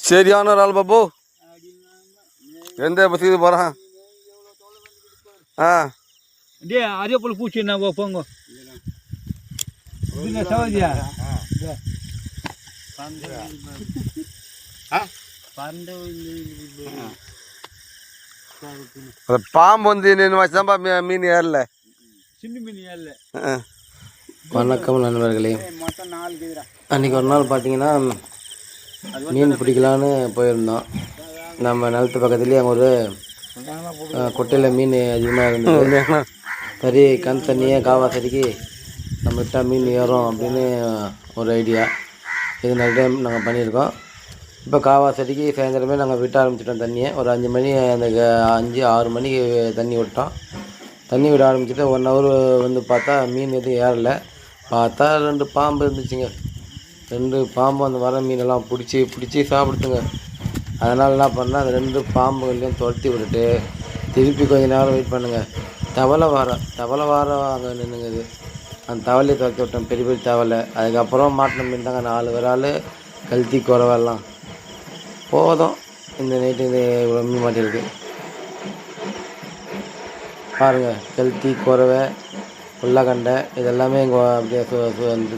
சரியான ஒரு ஆள் பாபு. எந்த பத்தி போறான்? அதே போல பூச்சி என்ன போங்க சவாதியா பாம்பு வந்து வச்சுதான்ப்பா மீன் ஏறல. சின்ன மீன் ஏறல. வணக்கம் நண்பர்களே. அன்றைக்கி ஒரு நாள் பார்த்தீங்கன்னா மீன் பிடிக்கலான்னு போயிருந்தோம். நம்ம நிலத்து பக்கத்துலேயே அங்கே ஒரு கொட்டையில் மீன் அதிகமாக இருந்தது. சரி கண் தண்ணியே காவாசடிக்கு நம்ம விட்டால் மீன் ஏறும் அப்படின்னு ஒரு ஐடியா. இது நிறைய டைம் நாங்கள் பண்ணியிருக்கோம். இப்போ காவாசடிக்கு சாயந்தரமே நாங்கள் விட்ட ஆரம்பிச்சிட்டோம் தண்ணியை. ஒரு 5 மணி அந்த 5-6 மணிக்கு தண்ணி விட்டோம். தண்ணி விட ஆரம்பிச்சுட்டு 1 ஹவர் வந்து பார்த்தா மீன் எதுவும் ஏறலை. பார்த்தா 2 பாம்பு இருந்துச்சுங்க. 2 பாம்பு அந்த வர மீனெல்லாம் பிடிச்சி சாப்பிடுத்துங்க. அதனால் என்ன பண்ணால் அந்த 2 பாம்புகளையும் துரத்தி விட்டுட்டு திருப்பி கொஞ்சம் நேரம் வெயிட் பண்ணுங்கள். தவளை வார அங்கே நின்றுங்குது. அந்த தவளையை துரத்தி விட்டோம், பெரிய பெரிய தவளை. அதுக்கப்புறம் மாட்டின மீன் தாங்க 4 விரால், கல்த்தி குறவெல்லாம். போதும், இந்த நைட்டு இது இவ்வளோ மீன் மாட்டிருக்கு பாருங்கள். கல்த்தி குறவை புல்லகண்டை இதெல்லாமே இங்கே அப்படியே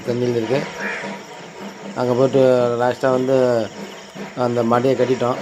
தண்ணியில் இருக்குது. அங்கே போய்ட்டு லாஸ்ட்டாக வந்து அந்த மடையை கட்டிட்டோம்.